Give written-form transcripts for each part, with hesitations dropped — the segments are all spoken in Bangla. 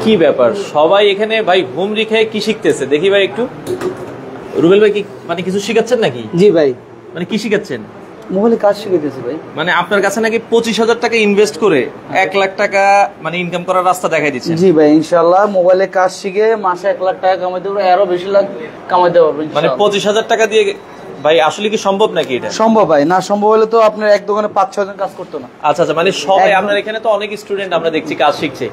কি ব্যাপার, সবাই এখানে ভাই হুমরি খেয়ে কি শিখতেছে দেখি ভাই একটু। রুবেল ভাই কি মানে কিছু শিখাচ্ছেন নাকি? জি ভাই। মানে কি শিখাচ্ছেন? মোবাইলে কাজ শিখাইতেছি ভাই। মানে আপনার কাছে নাকি 25,000 টাকা ইনভেস্ট করে 1 লাখ টাকা মানে ইনকাম করার রাস্তা দেখাই দিচ্ছেন? জি ভাই, ইনশাআল্লাহ মোবাইলে কাজ শিখে মাসে 1 লাখ টাকা কামাইতে পারবো, আরো বেশি লাখ কামাইতে পারবো। মানে 25,000 টাকা দিয়ে ভাই আসলে কি সম্ভব নাকি এটা? সম্ভব ভাই, না সম্ভব হলে তো আপনার এক দোকানে 5-6 জন কাজ করতো না। আচ্ছা আচ্ছা, মানে সবাই আপনার এখানে তো অনেক স্টুডেন্ট আমরা দেখছি কাজ শিখছে।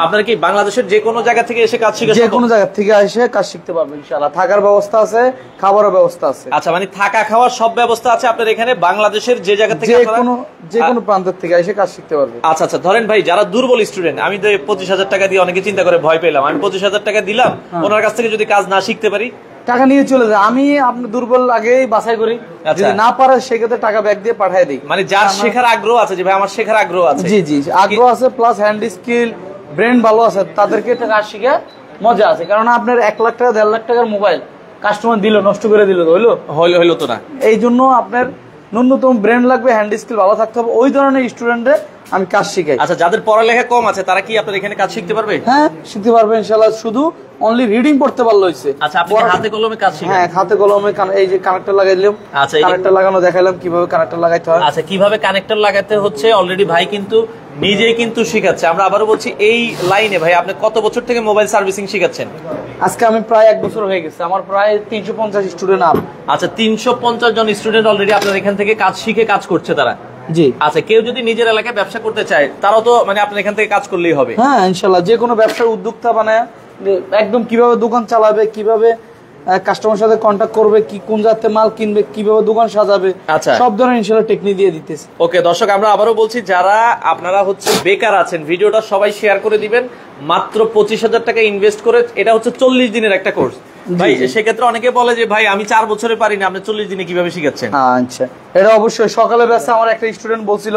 আপনারা কি বাংলাদেশের যে কোনো জায়গা থেকে এসে কাজ শিখে? যে কোনো জায়গা থেকে এসে কাজ শিখতে পারবেন ইনশাআল্লাহ। থাকার ব্যবস্থা আছে, খাবারের ব্যবস্থা আছে। আচ্ছা, মানে থাকা খাওয়ার সব ব্যবস্থা আছে আপনার এখানে বাংলাদেশের যে জায়গা থেকে? যে কোনো প্রান্ত থেকে এসে কাজ শিখতে পারবে। আচ্ছা আচ্ছা, ধরেন ভাই যারা দুর্বল স্টুডেন্ট, আমি তো 25,000 টাকা দিয়ে অনেকে চিন্তা করে ভয় পেলাম, আমি 25,000 টাকা দিলাম, ওনার কাছ থেকে যদি কাজ না শিখতে পারি? টাকা নিয়ে চলে যায়। আমি আপনি দুর্বল আগেই বাছাই করি, যদি না পারে সেক্ষেত্রে টাকা ব্যাক দিয়ে পাঠিয়ে দিই। মানে যার শেখার আগ্রহ আছে, যে ভাই আমার শেখার আগ্রহ আছে। জি জি, আগ্রহ আছে প্লাস হ্যান্ড স্কিল, ব্রেন ভালো আছে, তাদেরকে কাজ শিখে মজা আছে। কারণ আপনার 1 লাখ টাকা 1.5 লাখ টাকার মোবাইল কাস্টমার দিল, নষ্ট করে দিল, হইলো তো না। এই জন্য আপনার ন্যূনতম ব্রেন লাগবে, হ্যান্ড স্কিল ভালো থাকতে হবে। ওই ধরনের স্টুডেন্টদের আমি কাজ শিখাই। আচ্ছা, যাদের পড়ালেখা কম আছে তারা কি আপনার এখানে কাজ শিখতে পারবে? হ্যাঁ, শিখতে পারবে ইনশাআল্লাহ। শুধু অনলি রিডিং পড়তে পারলে হইছে। আচ্ছা, আপনি হাতে কলমে কাজ শিখান? হ্যাঁ, হাতে কলমে। এই যে কানেক্টর লাগাই দিলাম। আচ্ছা, কানেক্টর লাগানো দেখাইলাম কিভাবে কানেক্টর লাগাইতে হয়। আচ্ছা, কিভাবে কানেক্টর লাগাতে হচ্ছে অলরেডি ভাই কিন্তু নিজেই কিন্তু শিখাচ্ছে। আমরা আবারও বলছি, এই লাইনে ভাই আপনি কত বছর থেকে মোবাইল সার্ভিসিং শিখাচ্ছেন? আজকে আমি প্রায় 1 বছর হয়ে গেছে। আমার প্রায় 350 স্টুডেন্ট আপ। আচ্ছা, 350 জন স্টুডেন্ট অলরেডি আপনার এখান থেকে কাজ শিখে কাজ করছে তারা? জি। আচ্ছা, কেউ যদি নিজের এলাকায় ব্যবসা করতে চায় তারাও তো মানে আপনার এখান থেকে কাজ করলেই হবে? হ্যাঁ ইনশাআল্লাহ, যে কোনো ব্যবসার উদ্যোক্তা বানায় একদম কিভাবে দোকান চালাবে, কিভাবে কাস্টমার সাথে কন্টাক্ট করবে, কি কোন জাতের মাল কিনবে, কিভাবে দোকান সাজাবে, আচ্ছা সব ধরনের ইনশাআল্লাহ টেকনিক দিয়ে দিতেছি। ওকে দর্শক, আমরা আবারও বলছি, যারা আপনারা হচ্ছে বেকার আছেন, ভিডিওটা সবাই শেয়ার করে দিবেন। মাত্র 25,000 টাকা ইনভেস্ট করে, এটা হচ্ছে 40 দিনের একটা কোর্স ভাই। সেক্ষেত্রে অনেকে বলে যে ভাই আমি 4 বছরে পারি না, আপনি 40 দিনে কিভাবে শিখাচ্ছেন? আচ্ছা, এটা অবশ্যই সকালে ব্যস্ত। আমার একটা স্টুডেন্ট বলছিল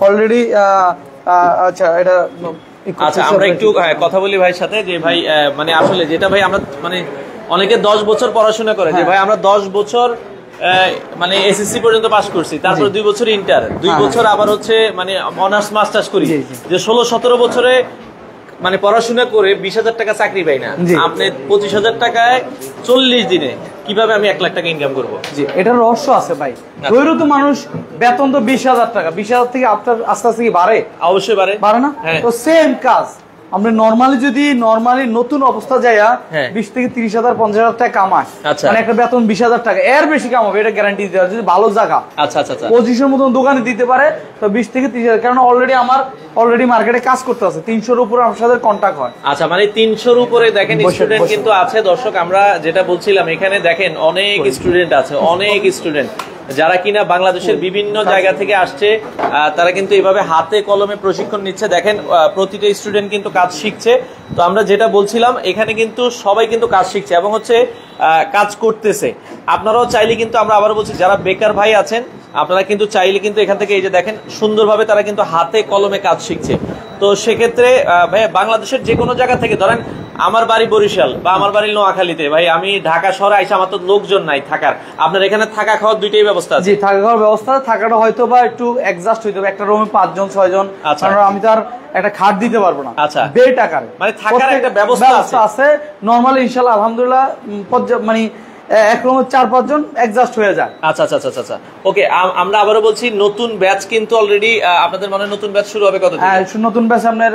অলরেডি। আচ্ছা, এটা আচ্ছা, আমরা একটু কথা বলি ভাইয়ের সাথে, যে ভাই মানে আসলে যেটা ভাই আমরা মানে অনেকে 10 বছর পড়াশোনা করে, যে ভাই আমরা 10 বছর মানে এসএসসি পর্যন্ত পাস করছি, তারপর 2 বছর ইন্টার, 2 বছর আবার হচ্ছে মানে অনার্স মাস্টার্স করি, যে 16-17 বছরে মানে পড়াশোনা করে 20,000 টাকা চাকরি পাই না। আপনি 25,000 টাকায় 40 দিনে কিভাবে আমি 1 লাখ টাকা ইনকাম করবো? জি, এটার রহস্য আছে ভাই। তো মানুষ বেতন তো 20,000 টাকা, 20,000 থেকে আপনার আস্তে আস্তে কি বাড়ে? অবশ্যই বাড়ে না? তো সেম কাজ আমরা নরমালি নতুন অবস্থা যাইয়া 20 থেকে 30,000 50,000 টাকা কামায়, মানে একটা বেতন 20,000 টাকা, এর বেশি কামাবে, এটা গ্যারান্টি দিতে পারে যদি ভালো জায়গা পজিশন মতন দোকানে দিতে পারে। তো 20 থেকে 30,000, কারণ অলরেডি মার্কেটে কাজ করতে আছে, 300-র উপরে আমার সাথে কন্টাক্ট হয়। আচ্ছা, মানে 300-র উপরে দেখেন স্টুডেন্ট কিন্তু আছে। দর্শক, আমরা যেটা বলছিলাম, এখানে দেখেন অনেক স্টুডেন্ট আছে, অনেক স্টুডেন্ট যারা কিনা বাংলাদেশের বিভিন্ন জায়গা থেকে আসছে, তারা কিন্তু এইভাবে হাতে কলমে প্রশিক্ষণ নিচ্ছে। দেখেন প্রতিটা স্টুডেন্ট কিন্তু কাজ শিখছে। তো আমরা যেটা বলছিলাম, এখানে কিন্তু সবাই কিন্তু কাজ শিখছে এবং হচ্ছে কাজ করতেছে। আপনারাও চাইলে কিন্তু, আমরা আবার বলছি, যারা বেকার ভাই আছেন আপনারা কিন্তু চাইলে কিন্তু এখান থেকে এই যে দেখেন সুন্দরভাবে তারা কিন্তু হাতে কলমে কাজ শিখছে। তো সেক্ষেত্রে ভাই বাংলাদেশের যে কোনো জায়গা থেকে, ধরেন আমার বাড়ি বরিশাল বা আমার বাড়ি নোয়াখালীতে, ভাই আমি ঢাকা শহরে আইসা, আমার তো লোকজন নাই থাকার, আপনার এখানে থাকা খাওয়ার দুইটাই ব্যবস্থা আছে? জি, থাকা খাওয়ার ব্যবস্থা। থাকাটা হয়তো বা একটু অ্যাডজাস্ট হইতে হবে, একটা রুমে 5 জন 6 জন, কারণ আমি তার একটা খাট দিতে পারবো না। আচ্ছা, বেড আকারে মানে থাকার একটা ব্যবস্থা আছে নরমালি ইনশাআল্লাহ আলহামদুলিল্লাহ। মানে এক রুমে 4-5 জন অ্যাডজাস্ট হয়ে যায়। আচ্ছা আচ্ছা আচ্ছা আচ্ছা, ওকে। আমরা আবারও বলছি, নতুন ব্যাচ কিন্তু অলরেডি আপনাদের মনে নতুন ব্যাচ শুরু হবে কত থেকে? নতুন ব্যাচ আপনার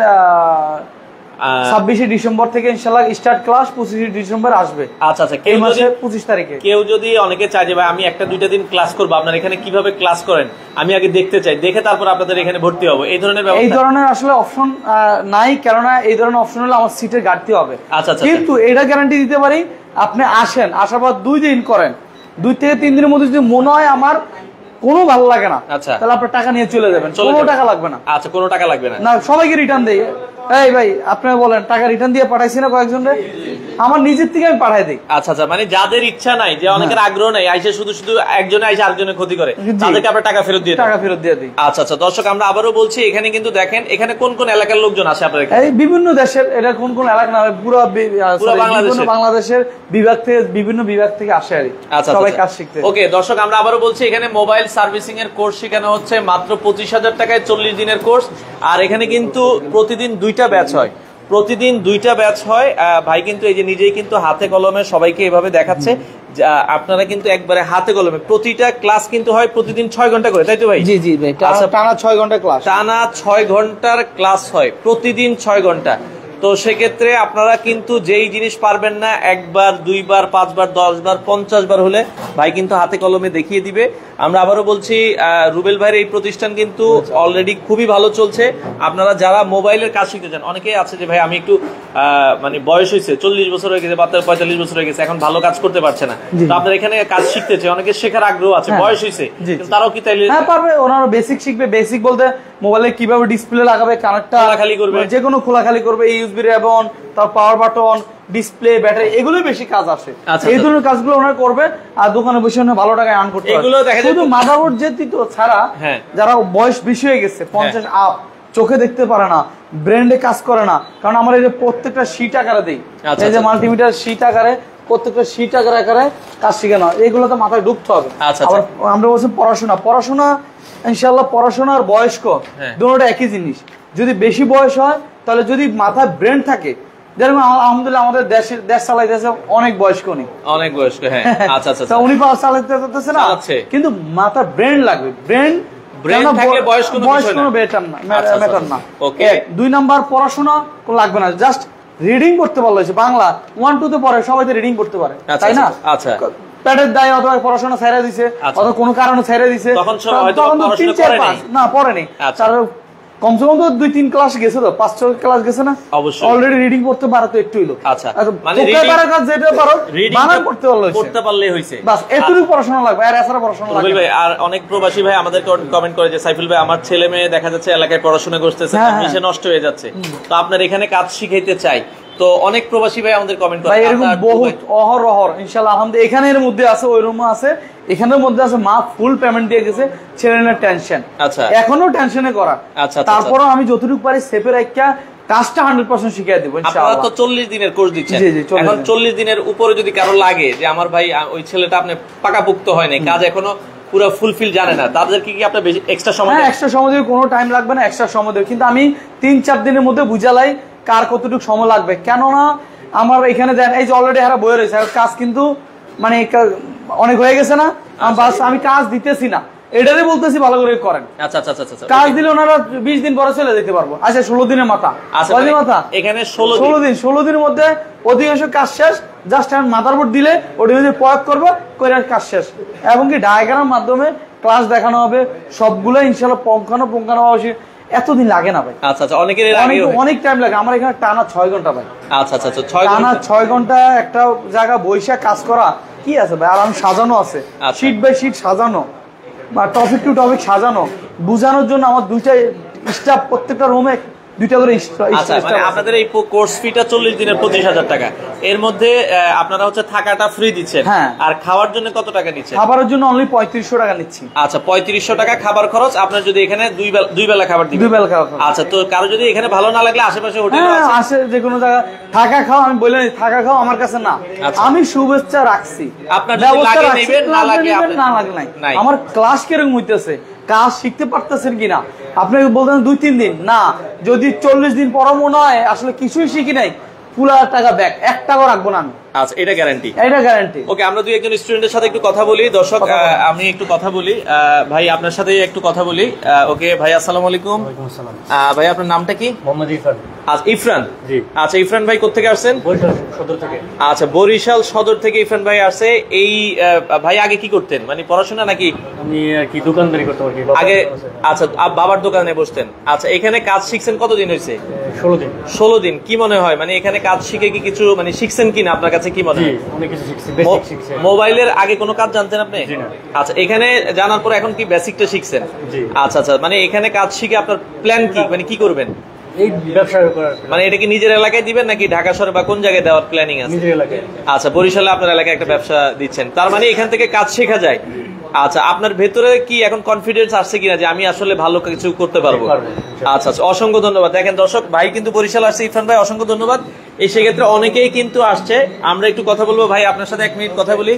26 ডিসেম্বর থেকে ইনশাআল্লাহ স্টার্ট ক্লাস, 25 ডিসেম্বর আসবে। আচ্ছা আচ্ছা, এই মাসে 25 তারিখে। কেউ যদি অনেকে চায় যে ভাই আমি 1-2 দিন ক্লাস করবো, আপনার এখানে কিভাবে ক্লাস করেন আমি আগে দেখতে চাই, দেখে তারপর আপনাদের এখানে ভর্তি হবো, এই ধরনের ব্যবস্থা? এই ধরনের আসলে অপশন নাই, কেননা এই ধরনের অপশন হলে আমার সিটের ঘাটতি হবে। আচ্ছা, কিন্তু এটা গ্যারান্টি দিতে পারি, আপনি আসেন, আসার পর 2 দিন করেন, 2 থেকে 3 দিনের মধ্যে যদি মনে হয় আমার কোনো ভালো লাগে না, আচ্ছা, তাহলে আপনার টাকা নিয়ে চলে যাবেন, কোনো টাকা লাগবে না। আচ্ছা, কোনো টাকা লাগবে না? সবাইকে রিটার্ন দেই। এই ভাই আপনি বলেন, টাকা রিটার্ন দিয়ে পাঠাইছি না কয়েকজন, আমার নিজের থেকে আমি পাঠাই দিই। আচ্ছা আচ্ছা, মানে যাদের ইচ্ছা নাই, যে অনেকের আগ্রহ নাই, আইসে শুধু একজনে আইসে আরেকজনের ক্ষতি করে, তাদেরকে আমরা টাকা ফেরত দিয়ে দিই। আচ্ছা আচ্ছা, দর্শক আমরা আবারও বলছি, এখানে কিন্তু দেখেন এখানে কোন কোন এলাকার লোকজন আসে আপনাদের? এই বিভিন্ন দেশের, এটা কোন কোন এলাকা না, পুরো বাংলাদেশের বিভিন্ন বিভাগ থেকে আসে আর সবাই কাজ শিখতে। ওকে দর্শক, আমরা আবারও বলছি, এখানে মোবাইল সার্ভিসিং এর কোর্স শেখানো হচ্ছে মাত্র 25,000 টাকায় 40 দিনের কোর্স। আর এখানে কিন্তু প্রতিদিন 2টা ব্যাচ হয়। প্রতিদিন 2টা ব্যাচ হয়। ভাই কিন্তু এই যে নিজেই কিন্তু হাতে কলমে সবাইকে এভাবে দেখাচ্ছে। আপনারা কিন্তু একবারে হাতে কলমে প্রতিটা ক্লাস কিন্তু হয় প্রতিদিন 6 ঘন্টা করে, তাই তো ভাই? জি জি ভাই, টানা 6 ঘন্টা ক্লাস, টানা 6 ঘন্টার ক্লাস হয় প্রতিদিন 6 ঘন্টা। তো সেক্ষেত্রে আপনারা কিন্তু যেই জিনিস পারবেন না একবার, 2বার, 5বার, 10বার, 50 বার হলে ভাই কিন্তু হাতে কলমে দেখিয়ে দিবে। আমরা আবারও বলছি, রুবেল ভাইয়ের এই প্রতিষ্ঠান কিন্তু অলরেডি খুবই ভালো চলছে। আপনারা যারা মোবাইলের কাজ শিখতে চান, অনেকেই আছে যে ভাই আমি একটু মানে বয়স হয়েছে, 40 বছর হয়ে গেছে বা 45 বছর হয়ে গেছে, এখন ভালো কাজ করতে পারছে না, তো আপনার এখানে কাজ শিখতে চাই, অনেকে শেখার আগ্রহ আছে, বয়স হয়েছে, তারাও কি তাইলে? হ্যাঁ পারবে, ওনারা বেসিক শিখবে। বেসিক বলতে মোবাইলে কিভাবে ডিসপ্লে লাগাবে, কানেক্টটা খোলাখালি করবে, যে কোনো খোলাখালি করবে, ইউএসবি রেবন, তার পাওয়ার বাটন, ডিসপ্লে, ব্যাটারি, এগুলোই বেশি কাজ আসে। এই ধরনের কাজগুলো ওনারা করবে আর দোকানে বসে ভালো টাকা আর্ন করতে পারবে। শুধু মাদারবোর্ড যেহেতু ছাড়া যারা বয়স বেশি হয়ে গেছে, 50 আপ, চোখে দেখতে পারে না, ব্র্যান্ডে কাজ করে না, কারণ আমরা এই যে প্রত্যেকটা শীট আকারে দিই, এই যে মাল্টিমিটার শীট আকারে, প্রত্যেকটা শীট আকারে কাজ শিখানো, এগুলো তো মাথায় ঢুকতে হবে। আবার আমরা বলছি পড়াশোনা ইনশাআল্লাহ, পড়াশোনা আর বয়স্ক দুটোটা একই জিনিস। যদি বেশি বয়স হয় তাহলে যদি মাথায় ব্রেন থাকে, যেরকম আলহামদুলিল্লাহ আমাদের দেশ চালাইতেছে অনেক বয়স্ক, অনেক বয়স্ক, হ্যাঁ আচ্ছা আচ্ছা, উনি চালাইতে না, কিন্তু মাথার ব্রেন লাগবে। ব্রেন থাকলে বয়স কোনো ম্যাটার না। 2 নাম্বার পড়াশোনা লাগবে না, জাস্ট রিডিং করতে পারলে, বাংলা 1 2 তে পড়ে, সবাই তো রিডিং করতে পারে, তাই না? আচ্ছা, প্যাডের দায় অথবা পড়াশোনা ছেড়ে দিছে, অথবা কোনো কারণে ছেড়ে দিছে, তখন তো 3 4 5 না পড়েনি, তার কমসে কম তো 2-3 ক্লাস গেছে, তো 5-6 ক্লাস গেছে না, অবশ্যই অলরেডি রিডিং করতে পারে তো একটু হলো। আচ্ছা, মানে রিডিং করার কাজ যেটা পারো বানান করতে পারলেই হইছে, বাস এতটুকু পড়াশোনা লাগবে, আর এছাড়া পড়াশোনা লাগবে। ভাই আর অনেক প্রবাসী ভাই আমাদের কমেন্ট করে যে সাইফুল ভাই আমার ছেলে মেয়ে দেখা যাচ্ছে এলাকায় পড়াশোনা করতেছে, মিশে নষ্ট হয়ে যাচ্ছে, তো আপনার এখানে কাজ শিখাইতে চাই, তো অনেক প্রবাসী ভাই আমাদের কমেন্ট করে, ভাই এরকম বহুত অহরহ ইনশাআল্লাহ আলহামদুলিল্লাহ, এখানের মধ্যে আছে, ওই রুমে আছে, এখানের মধ্যে আছে, মা ফুল পেমেন্ট দিয়ে গেছে, ছেলের টেনশন, আচ্ছা এখনো টেনশনে করা, আচ্ছা তারপরও আমি যতটুকু পারি সেপে রাখা কাজটা 100% শিখিয়ে দেব ইনশাআল্লাহ। আপনারা তো 40 দিনের কোর্স দিচ্ছেন, এখন 40 দিনের উপরে যদি কারো লাগে যে আমার ভাই ওই ছেলেটা আপনি পাকাপোক্ত হয় নাই, কাজ এখনো পুরো ফুলফিল জানে না, তাদেরকে কি আপনার এক্সট্রা সময়? হ্যাঁ, এক্সট্রা সময় দিয়ে কোনো টাইম লাগবে না, এক্সট্রা সময় দিয়ে, কিন্তু আমি 3-4 দিনের মধ্যে বুঝালাই কার কতটুকু সময় লাগবে। কেননা আমার এখানে দেন এই যে অলরেডি হারা বয়ে রয়েছে, কাজ কিন্তু মানে অনেক হয়ে গেছে না, বাস আমি কাজ দিতেছি না, এটারই বলতেছি ভালো করে করেন। আচ্ছা আচ্ছা আচ্ছা, কাজ দিলে ওনারা 20 দিন পরে চলে যেতে পারবো। আচ্ছা 16 দিনের মাথা, এখানে 16 দিনের মধ্যে অধিকাংশ কাজ শেষ, জাস্ট আমি মাদারবোর্ড দিলে ওটা যদি প্রয়োগ করবো করে কাজ শেষ, এবং কি ডায়াগ্রামের মাধ্যমে ক্লাস দেখানো হবে, সবগুলো ইনশাআল্লাহ পুঙ্খানুপুঙ্খানুভাবে। এতদিন লাগে না ভাই। আচ্ছা আচ্ছা, অনেক টাইম লাগে। আমার এখানে টানা 6 ঘন্টা ভাই। আচ্ছা আচ্ছা, টানা 6 ঘন্টা একটা জায়গা বৈশা কাজ করা কি আছে ভাই, আর আমি সাজানো আছে, শীট বাই শীট সাজানো বা টপিক টু টপিক সাজানো, বুঝানোর জন্য আমার 2টা স্টাফ, প্রত্যেকটা রুমে 2টা করে স্টাফ। মানে আপনাদের এই কোর্স ফিটা 40 দিনের 25,000 টাকা, এর মধ্যে আপনারা হচ্ছে থাকাটা ফ্রি দিচ্ছেন, আর খাওয়ার জন্য কত টাকা নিচ্ছেন? খাবারের জন্য অনলি 3500 টাকা নিচ্ছি। আচ্ছা, 3500 টাকা খাবার খরচ, আপনার যদি এখানে দুই বেলা খাবার দিবেন। 2 বেলা খাবার। আচ্ছা, তো কারো যদি এখানে ভালো না লাগলে আশেপাশে হোটেল আছে, যে কোনো জায়গা থাকা খাওয়া, আমি বলে থাকা খাওয়া আমার কাছে না, আমি শুভেচ্ছা রাখছি, আপনার যদি লাগে নেবেন, না লাগলে না লাগলে নাই। আমার ক্লাস কিরকম হইতেছে, কাজ শিখতে পারতেছেন কিনা, আপনি বলতেন 2-3 দিন না, যদি 40 দিন পর মনে হয় আসলে কিছুই শিখি নাই, পুরো টাকা ব্যাক, 1 টাকাও রাখবো না আমি। আচ্ছা, এটা গ্যারান্টি? এটা গ্যারান্টি। ওকে, আমরা দুই একজন স্টুডেন্টের সাথে একটু কথা বলি। দর্শক, আমি একটু কথা বলি, ভাই আপনার সাথে একটু কথা বলি। ওকে ভাই, আসসালামু আলাইকুম। ওয়ালাইকুম আসসালাম। ভাই আপনার নামটা কি? মোহাম্মদ ইরফান। আচ্ছা, ইরফান। জি। আচ্ছা, ইরফান ভাই কোথা থেকে আসছেন? বরিশাল সদর থেকে। আচ্ছা, বরিশাল সদর থেকে ইরফান ভাই আসছে। এই ভাই আগে কি করতেন, মানে পড়াশোনা নাকি? আমি কি দোকানদারি করতে পারি আগে। আচ্ছা, বাবার দোকানে বসতেন। আচ্ছা, এখানে কাজ শিখছেন কতদিন হয়েছে? 16 দিন। 16 দিন। কি মনে হয়, মানে এখানে কাজ শিখে কি কিছু মানে শিখছেন কিনা, আপনার কাছে কি মনে হয়? অনেক কিছু শিখছি, বেসিক শিখছি। মোবাইলের আগে কোনো কাজ জানতেন আপনি? জি না। আচ্ছা, এখানে জানার পর এখন কি বেসিকটা শিখছেন? জি। আচ্ছা আচ্ছা, মানে এখানে কাজ শিখে আপনার প্ল্যান কি, মানে কি করবেন? এই ব্যবসা করার। মানে এটা কি নিজের এলাকায় দিবেন নাকি ঢাকা শহরে বা কোন জায়গায় দেওয়ার প্ল্যানিং আছে? নিজের এলাকায়। আচ্ছা, বরিশালে আপনার এলাকায় একটা ব্যবসা দিচ্ছেন, তার মানে এখান থেকে কাজ শেখা যায়। আচ্ছা, আপনার ভেতরে কি এখন কনফিডেন্স আসছে কিনা যে আমি আসলে ভালো কিছু করতে পারবো? আচ্ছা আচ্ছা, অসংখ্য ধন্যবাদ। দেখেন দর্শক, ভাই কিন্তু বরিশাল আসছে, ইরফান ভাই অসংখ্য ধন্যবাদ। এই সেক্ষেত্রে অনেকেই কিন্তু আসছে, আমরা একটু কথা বলবো। ভাই আপনার সাথে 1 মিনিট কথা বলি।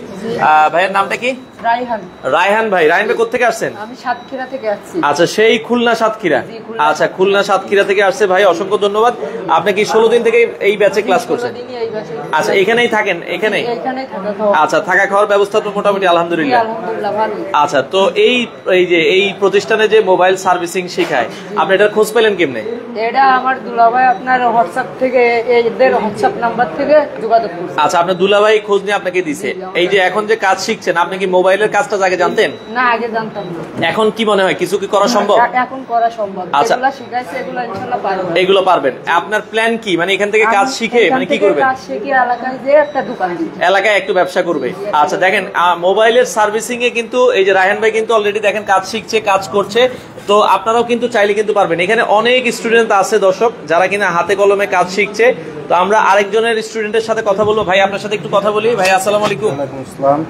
ভাইয়ের নামটা কি? রায়হান ভাই, রায়হান ভাই কোথেকে আসছেন? আমি সাতক্ষীরা থেকে আসছি। আচ্ছা, সেই খুলনা সাতক্ষীরা। আচ্ছা, খুলনা সাতক্ষীরা থেকে আসছে ভাই, অসংখ্য ধন্যবাদ। আপনি কি 16 দিন থেকে এই ব্যাচে ক্লাস করছেন? আচ্ছা, এখানেই থাকেন? এখানেই। আচ্ছা, থাকা খাওয়ার ব্যবস্থা তো মোটামুটি আলহামদুলিল্লাহ। আচ্ছা, তো এই প্রতিষ্ঠানে যে মোবাইল সার্ভিসিং শেখায়, আপনি এটার খোঁজ পেলেন কেমনে? এটা আমার দুলাভাই আপনার হোয়াটসঅ্যাপ থেকে, এদের হোয়াটসঅ্যাপ নাম্বার থেকে যোগাযোগ করছে। আচ্ছা, আপনার দুলাভাই খোঁজ নিয়ে আপনাকে দিছে। এই যে এখন যে কাজ শিখছেন, আপনি কি মোবাইলের কাজটা আগে জানতেন? না, আগে জানতাম না। এখন কি মনে হয় কিছু কি করা সম্ভব? এখন করা সম্ভব। আচ্ছা, এগুলো শিখাইছে, এগুলো ইনশাআল্লাহ পারবেন। এগুলো পারবেন। আপনার প্ল্যান কি, মানে এখান থেকে কাজ শিখে মানে কি করবেন? কাজ শিখে এলাকায় যে একটা দোকান দিবে, এলাকায় একটু ব্যবসা করবে। আচ্ছা, দেখেন মোবাইলের সার্ভিসিং এ কিন্তু এই যে রায়হান ভাই কিন্তু অলরেডি দেখেন কাজ শিখছে, কাজ করছে। তো আপনারাও কিন্তু চাইলে কিন্তু পারবেন। এখানে অনেক স্টুডেন্ট আছে দর্শক, যারা কিনা হাতে কলমে কাজ শিখছে। তো আমরা আরেকজনের স্টুডেন্টের সাথে কথা বলবো। ভাই, আপনার সাথে একটু কথা বলি। ভাই, আসসালামু আলাইকুম।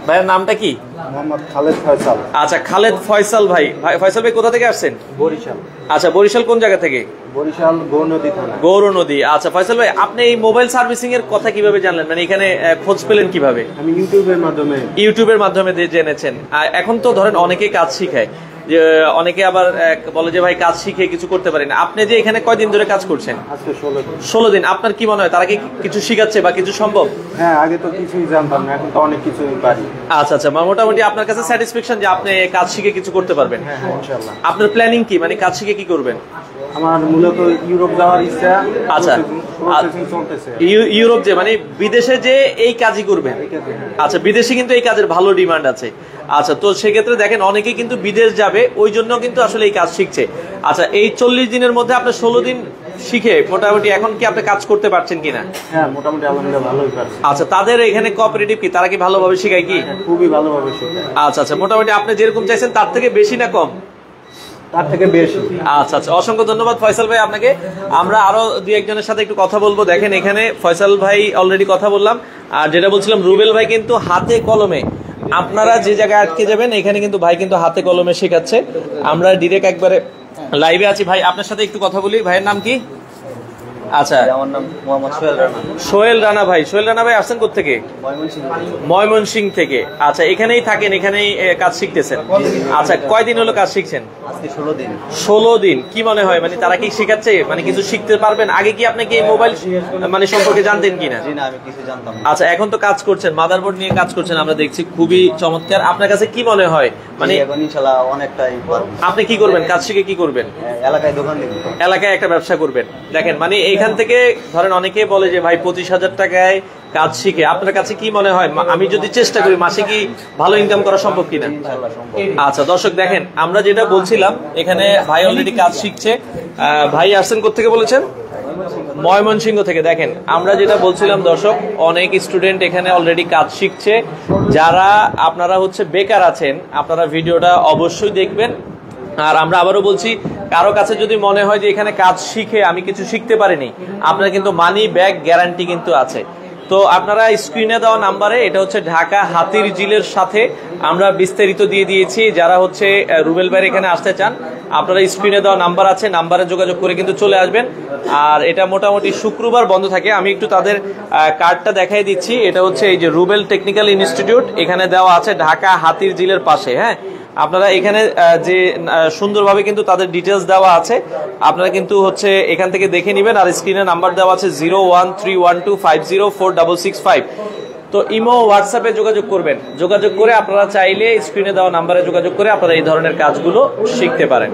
ভাইয়ের নামটা কি? মোহাম্মদ খালেদ ফয়সাল। আচ্ছা, খালেদ ফয়সাল ভাই। ফয়সাল ভাই কোথা থেকে আসছেন? বরিশাল। আচ্ছা, বরিশাল কোন জায়গা থেকে? বরিশাল গৌরনদী থানা। গৌরনদী। আচ্ছা ফয়সাল ভাই, আপনি এই মোবাইল সার্ভিসিং এর কথা কিভাবে জানলেন, মানে এখানে খোঁজ পেলেন কিভাবে? আমি ইউটিউবের মাধ্যমে জেনেছেন। এখন তো ধরেন অনেকে কাজ শিখায়, যে অনেকে আবার বলে যে ভাই কাজ শিখে কিছু করতে পারি না। আপনি যে এখানে কয়দিন ধরে কাজ করছেন? আজকে 16 দিন। আপনার কি মনে হয় তারা কি কিছু শিখাচ্ছে বা কিছু সম্ভব? হ্যাঁ, আগে তো কিছুই জানতাম না, এখন তো অনেক কিছুই পারি। আচ্ছা আচ্ছা, মোটামুটি আপনার কাছে স্যাটিসফ্যাকশন যে আপনি কাজ শিখে কিছু করতে পারবেন? হ্যাঁ, ইনশাআল্লাহ। আপনার প্ল্যানিং কি, মানে কাজ শিখে কি করবেন? আমার মূলত ইউরোপ যাওয়ার ইচ্ছা। আচ্ছা, ইউরোপ যে মানে বিদেশে যে এই কাজই করবেন? আচ্ছা, বিদেশে কিন্তু এই কাজের ভালো ডিমান্ড আছে। আচ্ছা, তো সেক্ষেত্রে দেখেন অনেকে কিন্তু বিদেশ যাবে, ওই জন্য কিন্তু আসলে এই কাজ শিখছে। আচ্ছা, এই 40 দিনের মধ্যে আপনি 16 দিন শিখে মোটামুটি এখন কি আপনি কাজ করতে পারছেন কিনা? হ্যাঁ, মোটামুটি আলহামদুলিল্লাহ ভালোই পারছি। আচ্ছা, তাদের এখানে কোঅপারেটিভ কি, তারা কি ভালোভাবে শেখায় কি? খুবই ভালোভাবে শেখায়। আচ্ছা আচ্ছা, মোটামুটি আপনি যেরকম চাইছেন তার থেকে বেশি না কম? তার থেকে বেশি। আচ্ছা আচ্ছা, অসংখ্য ধন্যবাদ ফয়সাল ভাই আপনাকে। আমরা আরো দুই একজনের সাথে একটু কথা বলবো। দেখেন এখানে ফয়সাল ভাই অলরেডি কথা বললাম, আর যেটা বলছিলাম রুবেল ভাই কিন্তু হাতে কলমে, আপনারা যে জায়গায় আটকে যাবেন এখানে কিন্তু ভাই কিন্তু হাতে কলমে শেখাচ্ছে। আমরা ডিরেক্ট একবারে লাইভে আছি। ভাই, আপনার সাথে একটু কথা বলি। ভাইয়ের নাম কি? আচ্ছা, আমার নাম মোহাম্মদ সোহেল রানা। সোহেল রানা ভাই। সোহেল রানা ভাই আসছেন কোত্থেকে? ময়মনসিংহ থেকে। আচ্ছা, এখানেই থাকেন, এখানেই কাজ শিখতেছেন? আচ্ছা, কয়দিন হলো কাজ শিখছেন? আজকে 16 দিন। 16 দিন। কি মনে হয়, মানে তারা কি শেখাচ্ছে, মানে কিছু শিখতে পারবেন? আগে কি আপনি কি এই মোবাইল মানে সম্পর্কে জানতেন কিনা? জি না, আমি কিছু জানতাম না। আচ্ছা, এখন তো কাজ করছেন, মাদারবোর্ড নিয়ে কাজ করছেন, আমরা দেখছি খুবই চমৎকার। আপনার কাছে কি মনে হয়, মানে এখন ইনশাআল্লাহ অনেকটাই পারবো। আপনি কি করবেন কাজ শিখে? কি করবেন? এলাকায় দোকান দিব। এলাকায় একটা ব্যবসা করবেন। দেখেন, মানে এইখান থেকে ধরেন অনেকে বলে যে ভাই 25,000 টাকায় কাজ শিখে, আপনার কাছে কি মনে হয় আমি যদি চেষ্টা করি মাসে কি ভালো ইনকাম করা সম্ভব কিনা? আচ্ছা দর্শক, দেখেন আমরা যেটা বলছিলাম, এখানে ভাই অলরেডি কাজ শিখছে। ভাই আসছেন কোত্থেকে বলেছেন? ময়মনসিংহ থেকে। দেখেন আমরা যেটা বলছিলাম দর্শক, অনেক স্টুডেন্ট এখানে অলরেডি কাজ শিখছে। যারা আপনারা হচ্ছে বেকার আছেন, আপনারা ভিডিওটা অবশ্যই দেখবেন। আর আমরা আবারও বলছি, কারো কাছে যদি মনে হয় যে এখানে কাজ শিখে আমি কিছু শিখতে পারিনি, আপনার কিন্তু মানি ব্যাক গ্যারান্টি কিন্তু আছে। তো আপনারা স্ক্রিনে দেওয়া নাম্বারে, এটা হচ্ছে ঢাকা হাতির ঝিলের সাথে, আমরা বিস্তারিত দিয়ে দিয়েছি। যারা হচ্ছে রুবেল ভাইয়ের এখানে আসতে চান, আপনারা স্ক্রিনে দেওয়া নাম্বার আছে, নাম্বারে যোগাযোগ করে কিন্তু চলে আসবেন। আর এটা মোটামুটি শুক্রবার বন্ধ থাকে। আমি একটু তাদের কার্ডটা দেখাই দিচ্ছি। এটা হচ্ছে এই যে রুবেল টেকনিক্যাল ইনস্টিটিউট, এখানে দেওয়া আছে ঢাকা হাতির ঝিলের পাশে। হ্যাঁ, আপনারা এখানে যে সুন্দরভাবে কিন্তু তাদের ডিটেলস দেওয়া আছে, আপনারা কিন্তু হচ্ছে এখান থেকে দেখে নেবেন। আর স্ক্রিনে নাম্বার দেওয়া আছে 0131250465। তো ইমো হোয়াটসঅ্যাপে যোগাযোগ করবেন। যোগাযোগ করে আপনারা চাইলে স্ক্রিনে দেওয়া নাম্বারে যোগাযোগ করে আপনারা এই ধরনের কাজগুলো শিখতে পারেন।